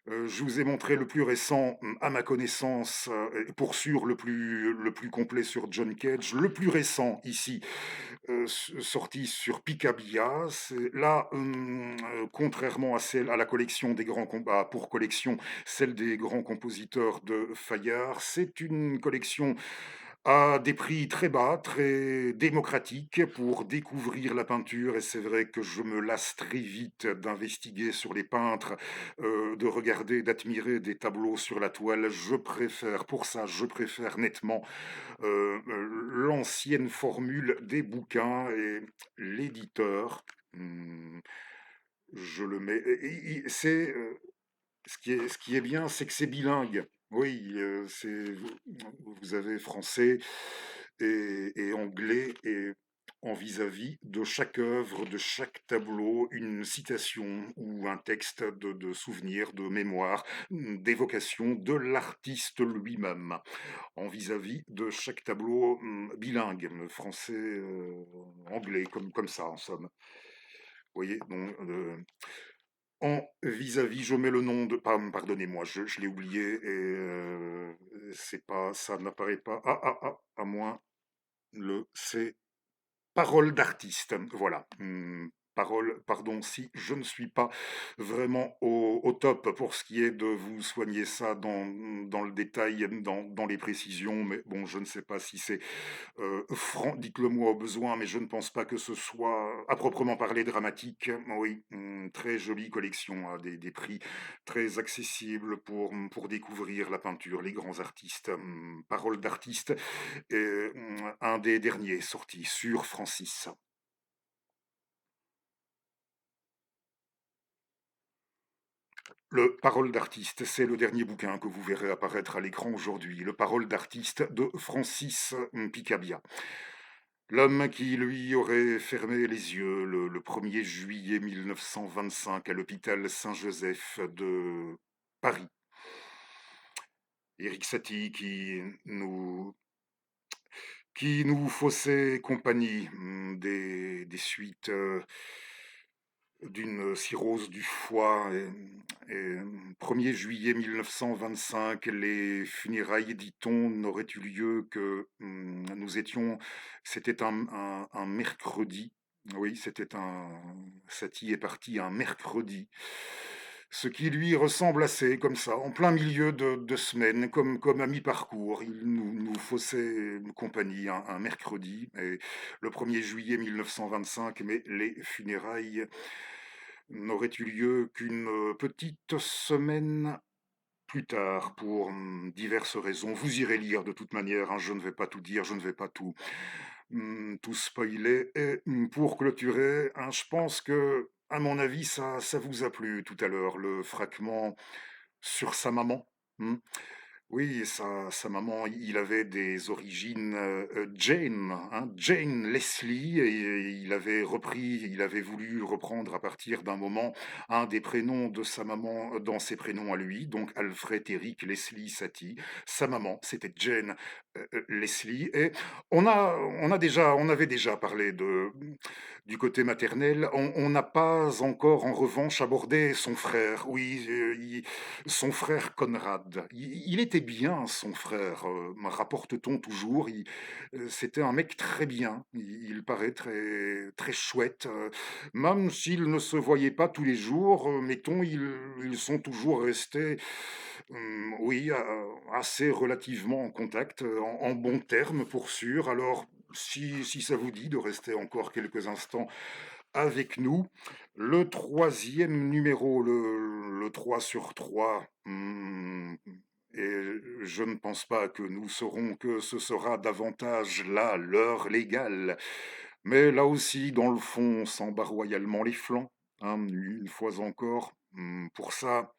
Je vous ai montré le plus récent, à ma connaissance, et pour sûr le plus complet sur John Cage. Le plus récent ici, sorti sur Picabia. C'est là, contrairement à la collection des pour collection, celle des grands compositeurs de Fayard, c'est une collection à des prix très bas, très démocratiques pour découvrir la peinture. Et c'est vrai que je me lasse très vite d'investiguer sur les peintres, de regarder, d'admirer des tableaux sur la toile. Je préfère nettement l'ancienne formule des bouquins, et l'éditeur, je le mets. C'est ce qui est bien, c'est que c'est bilingue. Oui, vous avez français et anglais, et en vis-à-vis de chaque œuvre, de chaque tableau, une citation ou un texte de souvenir, de mémoire, d'évocation de l'artiste lui-même, en vis-à-vis de chaque tableau, bilingue, français, anglais, comme ça, en somme. Vous voyez, donc, en vis-à-vis, je mets le nom de pardonnez-moi, je l'ai oublié, et c'est pas ça n'apparaît pas. À moins c'est parole d'artiste, voilà. Parole, pardon si je ne suis pas vraiment au top pour ce qui est de vous soigner ça dans le détail, dans les précisions, mais bon, je ne sais pas si c'est franc, dites-le moi au besoin, mais je ne pense pas que ce soit à proprement parler dramatique. Oui, très jolie collection à des prix très accessibles pour découvrir la peinture, les grands artistes. Parole d'artiste, et un des derniers sortis sur Francis. Le Parole d'artiste, c'est le dernier bouquin que vous verrez apparaître à l'écran aujourd'hui. Le Parole d'artiste de Francis Picabia. L'homme qui, lui, aurait fermé les yeux le 1er juillet 1925 à l'hôpital Saint-Joseph de Paris. Éric Satie qui nous faussait compagnie, des suites, d'une cirrhose du foie et 1er juillet 1925, les funérailles, dit-on, n'auraient eu lieu que, nous étions c'était un mercredi. Oui, c'était un Satie est parti un mercredi. Ce qui lui ressemble assez comme ça, en plein milieu de semaine, comme à mi-parcours. Il nous faussait compagnie un mercredi, et le 1er juillet 1925, mais les funérailles n'aurait eu lieu qu'une petite semaine plus tard pour diverses raisons. Vous irez lire de toute manière, hein, je ne vais pas tout dire, je ne vais pas tout spoiler. Et pour clôturer, hein, je pense que, à mon avis, ça vous a plu tout à l'heure, le fragment sur sa maman. Hmm. Oui, sa maman, il avait des origines, Jane, hein, Jane Leslie, et il avait voulu reprendre à partir d'un moment un des prénoms de sa maman dans ses prénoms à lui, donc Alfred Eric Leslie Satie. Sa maman, c'était Jane, Leslie, et on avait déjà parlé du côté maternel. On n'a pas encore, en revanche, abordé son frère. Oui, son frère Conrad. Il était bien, son frère, me rapporte-t-on toujours. C'était un mec très bien. Il paraît très, très chouette. Même s'ils ne se voyaient pas tous les jours, mettons, ils sont toujours restés, oui, assez relativement en contact, en bons termes pour sûr. Alors, si ça vous dit de rester encore quelques instants avec nous, le troisième numéro, le 3 sur 3, et je ne pense pas que nous saurons que ce sera davantage là l'heure légale. Mais là aussi, dans le fond, on s'en bat royalement les flancs, hein, une fois encore. Pour ça,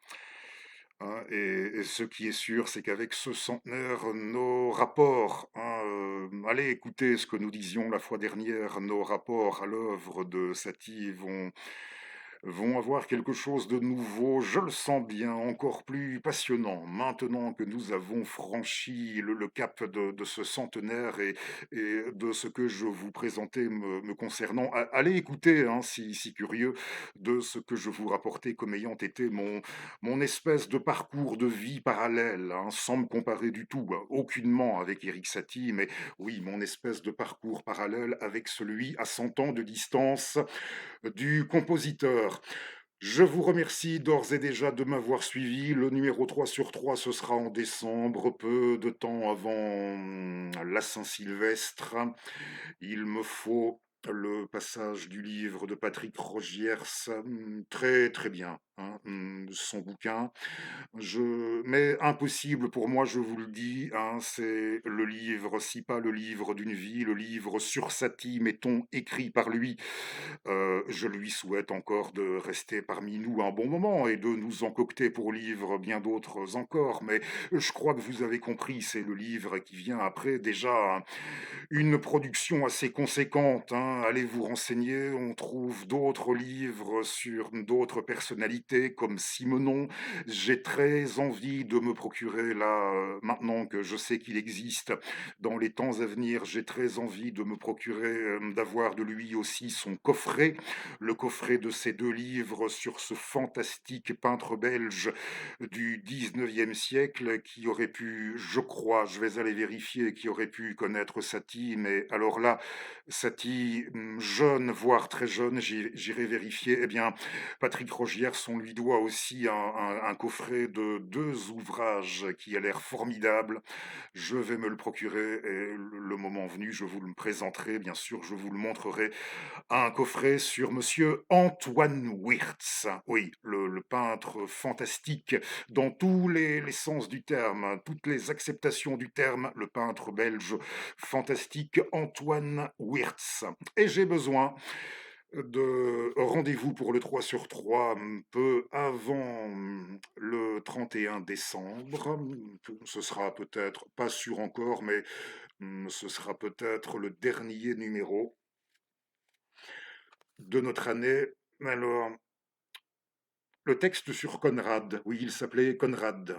hein, et ce qui est sûr, c'est qu'avec ce centenaire, nos rapports, hein, allez écouter ce que nous disions la fois dernière, nos rapports à l'œuvre de Satie vont avoir quelque chose de nouveau, je le sens bien, encore plus passionnant, maintenant que nous avons franchi le cap de ce centenaire et de ce que je vous présentais me concernant. Allez écouter, hein, si curieux, de ce que je vous rapportais comme ayant été mon espèce de parcours de vie parallèle, hein, sans me comparer du tout, hein, aucunement avec Eric Satie, mais oui, mon espèce de parcours parallèle avec celui à 100 ans de distance du compositeur. Je vous remercie d'ores et déjà de m'avoir suivi. Le numéro 3 sur 3, ce sera en décembre, peu de temps avant la Saint-Sylvestre. Il me faut le passage du livre de Patrick Rogiers, très très bien, hein, son bouquin. Mais impossible pour moi, je vous le dis, hein, c'est le livre, si pas le livre d'une vie, le livre sur Satie, mettons, écrit par lui. Je lui souhaite encore de rester parmi nous un bon moment et de nous concocter pour livre bien d'autres encore, mais je crois que vous avez compris, c'est le livre qui vient après déjà une production assez conséquente, hein. Allez vous renseigner, on trouve d'autres livres sur d'autres personnalités comme Simenon. J'ai très envie de me procurer là, maintenant que je sais qu'il existe, dans les temps à venir, j'ai très envie de me procurer, d'avoir de lui aussi son coffret, le coffret de ces 2 livres sur ce fantastique peintre belge du 19e siècle qui aurait pu, je crois, je vais aller vérifier, qui aurait pu connaître Satie, mais alors là, Satie, jeune, voire très jeune, j'irai vérifier. Eh bien, Patrick Rogiers, on lui doit aussi un coffret de 2 ouvrages qui a l'air formidable. Je vais me le procurer et le moment venu, je vous le présenterai, bien sûr, je vous le montrerai. Un coffret sur monsieur Antoine Wirtz. Oui, le peintre fantastique dans tous les sens du terme, toutes les acceptations du terme, le peintre belge fantastique Antoine Wirtz. Et j'ai besoin de rendez-vous pour le 3 sur 3 peu avant le 31 décembre. Ce sera peut-être, pas sûr encore, mais ce sera peut-être le dernier numéro de notre année. Alors, le texte sur Conrad, oui, il s'appelait Conrad,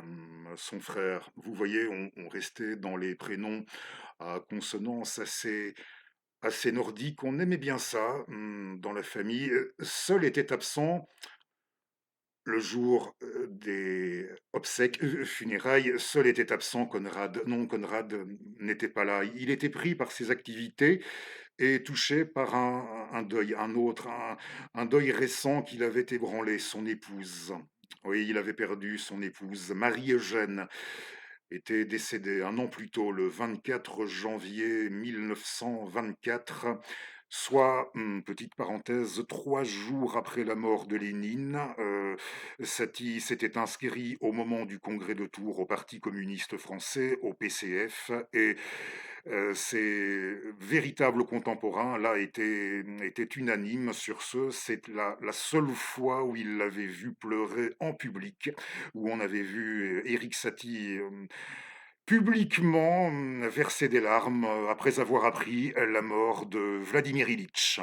son frère. Vous voyez, on restait dans les prénoms à consonance assez assez nordique, on aimait bien ça, dans la famille. Seul était absent le jour, des obsèques, funérailles, seul était absent Conrad. Non, Conrad, n'était pas là. Il était pris par ses activités et touché par un deuil, un deuil récent qui l'avait ébranlé, son épouse. Oui, il avait perdu son épouse. Marie-Eugène était décédée un an plus tôt, le 24 janvier 1924, soit, petite parenthèse, 3 jours après la mort de Lénine. Satie s'était inscrit au moment du congrès de Tours au Parti communiste français, au PCF, et ses véritables contemporains, là, étaient unanimes sur ce. C'est la seule fois où il l'avait vu pleurer en public, où on avait vu Éric Satie publiquement verser des larmes après avoir appris la mort de Vladimir Ilitch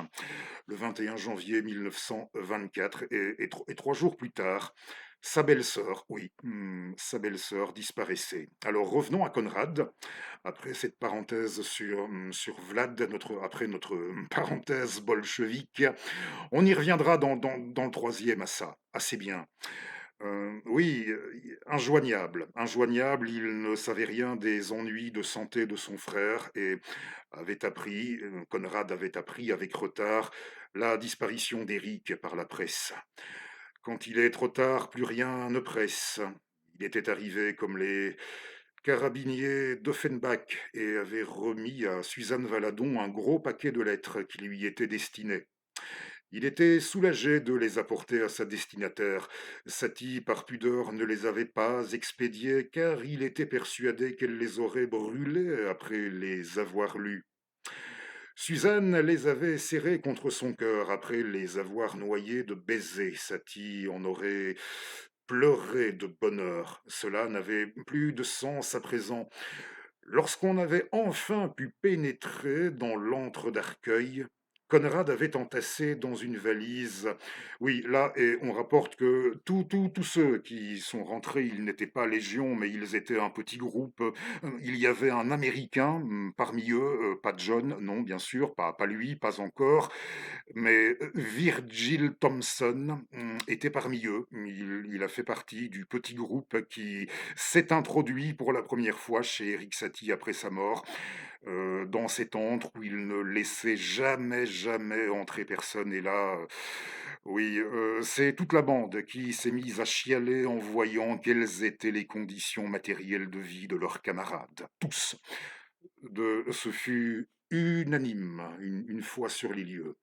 le 21 janvier 1924. Et 3 jours plus tard, sa belle-sœur, oui, sa belle-sœur disparaissait. Alors revenons à Conrad, après cette parenthèse sur Vlad, après notre parenthèse bolchevique. On y reviendra dans le troisième à ça, assez bien. Oui, injoignable, il ne savait rien des ennuis de santé de son frère et Conrad avait appris avec retard la disparition d'Éric par la presse. Quand il est trop tard, plus rien ne presse. Il était arrivé comme les carabiniers d'Offenbach et avait remis à Suzanne Valadon un gros paquet de lettres qui lui étaient destinées. Il était soulagé de les apporter à sa destinataire. Satie, par pudeur, ne les avait pas expédiées, car il était persuadé qu'elle les aurait brûlés après les avoir lus. Suzanne les avait serrés contre son cœur après les avoir noyés de baisers. Satie en aurait pleuré de bonheur. Cela n'avait plus de sens à présent. Lorsqu'on avait enfin pu pénétrer dans l'antre d'Arcueil, Conrad avait entassé dans une valise. Oui, là, et on rapporte que tous ceux qui sont rentrés, ils n'étaient pas légion, mais ils étaient un petit groupe. Il y avait un Américain parmi eux, pas John, non, bien sûr, pas lui, pas encore, mais Virgil Thompson était parmi eux. Il a fait partie du petit groupe qui s'est introduit pour la première fois chez Eric Satie après sa mort, dans cet antre où il ne laissait jamais, jamais entrer personne. Et là, oui, c'est toute la bande qui s'est mise à chialer en voyant quelles étaient les conditions matérielles de vie de leurs camarades. Tous. Ce fut unanime, une fois sur les lieux.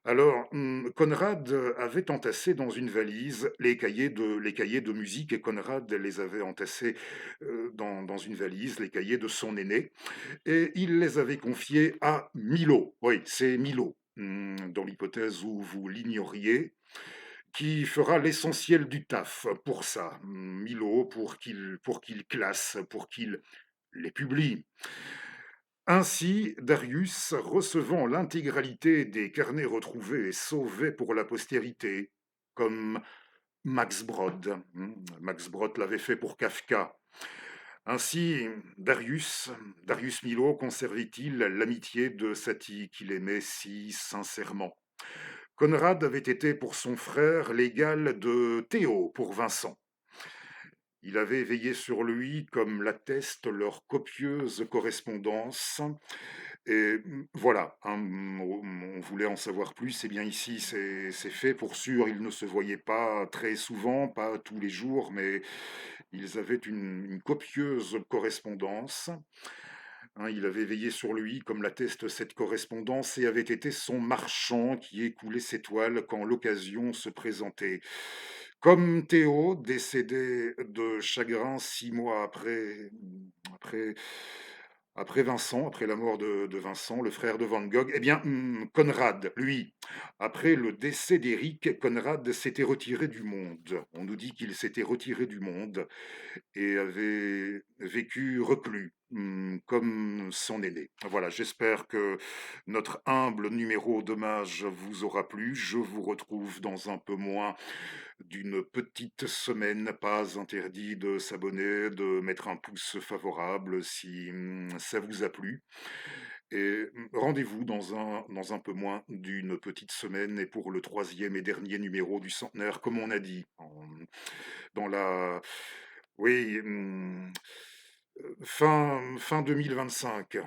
Alors, Conrad avait entassé dans une valise les cahiers de musique, et Conrad les avait entassés dans une valise, les cahiers de son aîné, et il les avait confiés à Milo. Oui, c'est Milo, dans l'hypothèse où vous l'ignoriez, qui fera l'essentiel du taf pour ça. Milo, pour qu'il classe, pour qu'il les publie. Ainsi, Darius, recevant l'intégralité des carnets retrouvés et sauvés pour la postérité, comme Max Brod. Max Brod l'avait fait pour Kafka. Ainsi, Darius Milhaud conservait-il l'amitié de Satie qu'il aimait si sincèrement. Conrad avait été pour son frère l'égal de Théo pour Vincent. Il avait veillé sur lui comme l'atteste leur copieuse correspondance. Et voilà, hein, on voulait en savoir plus, et bien ici c'est fait. Pour sûr, ils ne se voyaient pas très souvent, pas tous les jours, mais ils avaient une copieuse correspondance. Hein, il avait veillé sur lui, comme l'atteste cette correspondance, et avait été son marchand qui écoulait ses toiles quand l'occasion se présentait. Comme Théo, décédé de chagrin 6 mois après, après Vincent, après la mort de Vincent, le frère de Van Gogh, eh bien, Conrad, lui, après le décès d'Éric, Conrad s'était retiré du monde. On nous dit qu'il s'était retiré du monde et avait vécu reclus, comme son aîné. Voilà, j'espère que notre humble numéro d'hommage vous aura plu. Je vous retrouve dans un peu moins d'une petite semaine. Pas interdit de s'abonner, de mettre un pouce favorable si ça vous a plu. et rendez-vous dans un peu moins d'une petite semaine et pour le troisième et dernier numéro du centenaire, comme on a dit, dans la oui, fin 2025,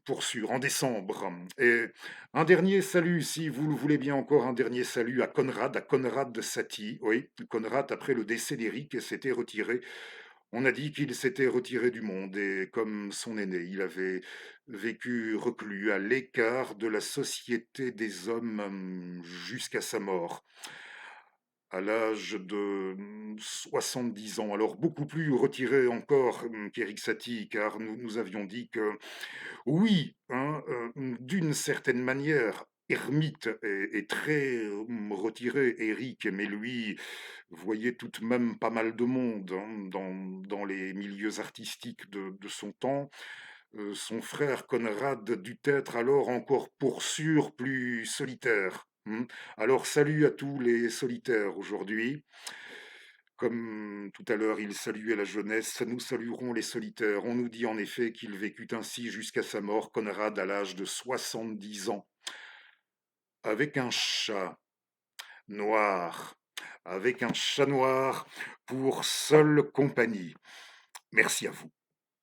pour sûr, en décembre. Et un dernier salut, si vous le voulez bien encore, un dernier salut à Conrad de Satie. Oui, Conrad, après le décès d'Éric, s'était retiré. On a dit qu'il s'était retiré du monde et comme son aîné, il avait vécu reclus à l'écart de la société des hommes jusqu'à sa mort à l'âge de 70 ans, alors beaucoup plus retiré encore qu'Éric Satie, car nous avions dit que oui, hein, d'une certaine manière, ermite et très retiré, Éric, mais lui voyait tout de même pas mal de monde dans les milieux artistiques de son temps. Son frère Conrad dut être alors encore pour sûr plus solitaire. Alors salut à tous les solitaires aujourd'hui. Comme tout à l'heure il saluait la jeunesse, nous saluerons les solitaires. On nous dit en effet qu'il vécut ainsi jusqu'à sa mort, Conrad à l'âge de 70 ans, avec un chat noir, avec un chat noir pour seule compagnie. Merci à vous.